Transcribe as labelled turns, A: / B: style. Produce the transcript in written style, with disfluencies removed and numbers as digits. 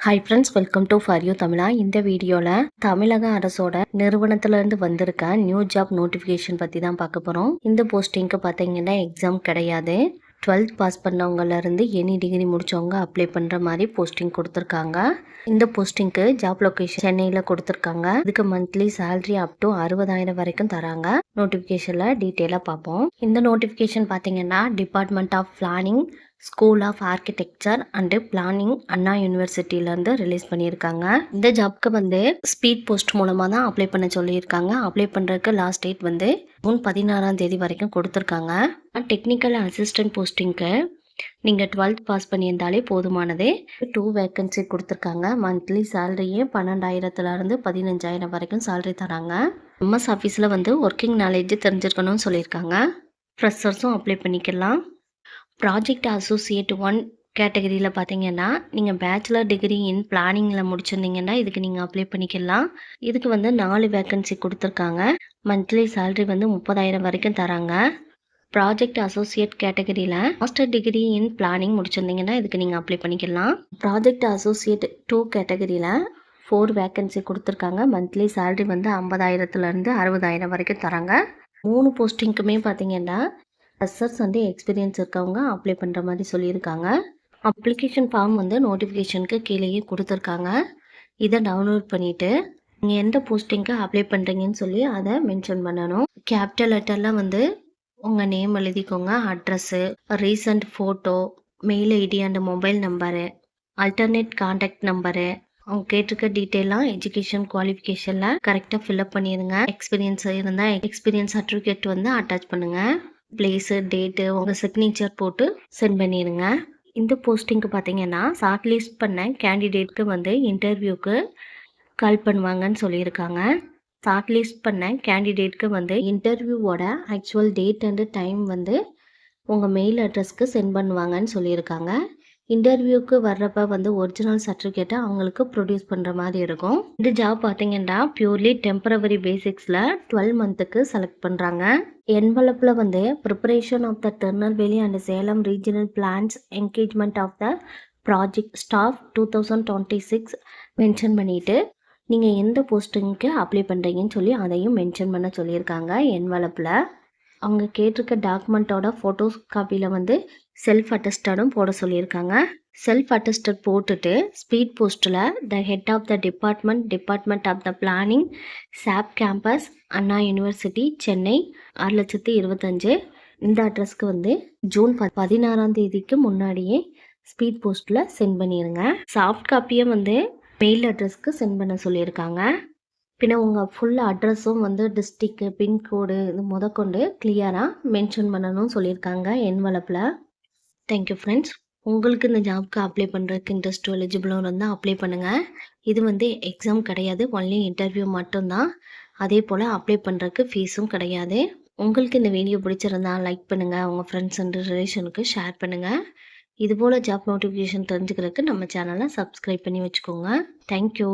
A: Hi friends, welcome to for you தமிழா. இந்த வீடியோவில் தமிழக அரசோட நிறுவனத்திலேருந்து வந்திருக்க நியூ ஜாப் நோட்டிஃபிகேஷன் பற்றி தான் பார்க்க போகிறோம். இந்த போஸ்டிங்க்கு பார்த்தீங்கன்னா எக்ஸாம் கிடையாது. 12th பாஸ் பண்ணவங்கலேருந்து எனி டிகிரி முடித்தவங்க அப்ளை பண்ணுற மாதிரி போஸ்டிங் கொடுத்துருக்காங்க. இந்த போஸ்டிங்க்கு ஜாப் லொக்கேஷன் சென்னையில் கொடுத்துருக்காங்க. இதுக்கு மந்த்லி சேலரி அப் டு 60,000 வரைக்கும் தராங்க. நோட்டிஃபிகேஷனில் டீட்டெயிலாக பார்ப்போம். இந்த நோட்டிஃபிகேஷன் பார்த்தீங்கன்னா department of planning, school of architecture and planning, Anna யூனிவர்சிட்டியிலேருந்து ரிலீஸ் பண்ணியிருக்காங்க. இந்த ஜாப்க்கு வந்து ஸ்பீட் போஸ்ட் மூலமாக தான் அப்ளை பண்ண சொல்லியிருக்காங்க. அப்ளை பண்ணுறதுக்கு லாஸ்ட் டேட் வந்து ஜூன் 16 வரைக்கும் கொடுத்துருக்காங்க. டெக்னிக்கல் அசிஸ்டன்ட் போஸ்டிங்க்கு நீங்கள் 12th பாஸ் பண்ணியிருந்தாலே போதுமானது. 2 வேக்கன்சி கொடுத்துருக்காங்க. மந்த்லி சேலரியே 12,000 15,000 வரைக்கும் சேலரி தராங்க. எம்எஸ் ஆஃபீஸில் வந்து ஒர்க்கிங் நாலேஜ் தெரிஞ்சிருக்கணும்னு சொல்லியிருக்காங்க. ஃப்ரெஷர்ஸும் அப்ளை பண்ணிக்கலாம். ப்ராஜெக்ட் அசோசியேட் 1 கேட்டகரியில் பார்த்தீங்கன்னா நீங்கள் பேச்சுலர் டிகிரி இன் பிளானிங்கில் முடிச்சிருந்தீங்கன்னா இதுக்கு நீங்கள் அப்ளை பண்ணிக்கலாம். இதுக்கு வந்து 4 வேக்கன்சி கொடுத்துருக்காங்க. மந்த்லி சேலரி வந்து 30,000 வரைக்கும் தராங்க. ப்ராஜெக்ட் அசோசியேட் கேட்டகரியில் மாஸ்டர் டிகிரி இன் பிளானிங் முடிச்சிருந்தீங்கன்னா இதுக்கு நீங்கள் அப்ளை பண்ணிக்கலாம். ப்ராஜெக்ட் அசோசியேட் 2 கேட்டகரியில் 4 வேக்கன்சி கொடுத்துருக்காங்க. மந்த்லி சேலரி வந்து 50,000 60,000 வரைக்கும் தராங்க. 3 போஸ்டிங்க்குமே பார்த்தீங்கன்னா ஃப்ரெஷர்ஸ் வந்து எக்ஸ்பீரியன்ஸ் இருக்கவங்க அப்ளை பண்ணுற மாதிரி சொல்லியிருக்காங்க. அப்ளிகேஷன் ஃபார்ம் வந்து நோட்டிஃபிகேஷனுக்கு கீழேயே கொடுத்துருக்காங்க. இதை டவுன்லோட் பண்ணிவிட்டு நீங்கள் எந்த போஸ்டிங்க்கு அப்ளை பண்ணுறீங்கன்னு சொல்லி அதை மென்ஷன் பண்ணணும். கேபிட்டல் லெட்டரில் வந்து உங்கள் நேம் எழுதிக்கோங்க, address, recent photo, mail ID and mobile number, alternate contact number, அவங்க கேட்டிருக்க டீட்டெயிலாம் எஜுகேஷன் குவாலிஃபிகேஷனில் கரெக்டாக ஃபில்அப் பண்ணிடுங்க. எக்ஸ்பீரியன்ஸ் இருந்தால் எக்ஸ்பீரியன்ஸ் சர்டிஃபிகேட் வந்து அட்டாச் பண்ணுங்கள். பிளேஸு, டேட்டு, உங்கள் சிக்னேச்சர் போட்டு சென்ட் பண்ணிடுங்க. இந்த போஸ்டிங்க்கு பார்த்தீங்கன்னா ஷார்ட் லிஸ்ட் பண்ண கேண்டிடேட்க்கு வந்து இன்டர்வியூக்கு கால் பண்ணுவாங்கன்னு சொல்லியிருக்காங்க. ஷார்ட் லிஸ்ட் பண்ண கேண்டிடேட்க்கு வந்து இன்டர்வியூவோட ஆக்சுவல் டேட் அண்டு டைம் வந்து உங்கள் மெயில் அட்ரஸ்க்கு சென்ட் பண்ணுவாங்கன்னு சொல்லியிருக்காங்க. இன்டர்வியூக்கு வர்றப்ப வந்து ஒரிஜினல் சர்டிஃபிகேட்டை அவங்களுக்கு ப்ரொடியூஸ் பண்ணுற மாதிரி இருக்கும். இந்த ஜாப் பார்த்தீங்கன்னா பியூர்லி டெம்பரவரி பேசிக்ஸில் 12 மந்த்துக்கு செலக்ட் பண்ணுறாங்க. என்வலப்பில் வந்து preparation of the Tirunelveli and Salem regional plans engagement of the project staff 2026 mention பண்ணிவிட்டு நீங்கள் எந்த போஸ்டிங்க்கு அப்ளை பண்ணுறீங்கன்னு சொல்லி அதையும் மென்ஷன் பண்ண சொல்லியிருக்காங்க. என்வலப்பில் அவங்க கேட்டிருக்க டாக்குமெண்ட்டோட ஃபோட்டோஸ் காப்பியில் வந்து செல்ஃப் அட்டஸ்டடும் போட சொல்லியிருக்காங்க. செல்ஃப் அட்டஸ்டட் போட்டுட்டு ஸ்பீட் போஸ்ட்டில் the head of the department of the planning, SAP campus, Anna university, Chennai 6,25,000 இந்த அட்ரஸ்க்கு வந்து ஜூன் 16 முன்னாடியே ஸ்பீட் போஸ்ட்டில் சென்ட் பண்ணிடுங்க. சாஃப்ட் காப்பியை வந்து மெயில் அட்ரஸ்க்கு சென்ட் பண்ண சொல்லியிருக்காங்க. பின்ன உங்கள் ஃபுல் அட்ரஸும் வந்து டிஸ்ட்ரிக்கு, பின்கோடு இது முதற்கொண்டு கிளியராக மென்ஷன் பண்ணணும்னு சொல்லியிருக்காங்க என்வலப்பில். Thank you friends. உங்களுக்கு இந்த ஜாப்க்கு அப்ளை பண்ணுறதுக்கு இன்ட்ரெஸ்ட் எலிஜிபிளாக இருந்தால் அப்ளை பண்ணுங்கள். இது வந்து எக்ஸாம் கிடையாது, ஒன்லி இன்டர்வியூ மட்டும்தான். அதே போல் அப்ளை பண்ணுறதுக்கு ஃபீஸும் கிடையாது. உங்களுக்கு இந்த வீடியோ பிடிச்சிருந்தா லைக் பண்ணுங்கள், உங்கள் ஃப்ரெண்ட்ஸ் அண்ட் ரிலேஷனுக்கு ஷேர் பண்ணுங்கள். இதுபோல் ஜாப் நோட்டிஃபிகேஷன் தெரிஞ்சுக்கிறதுக்கு நம்ம சேனலை சப்ஸ்கிரைப் பண்ணி வச்சுக்கோங்க. தேங்க்யூ.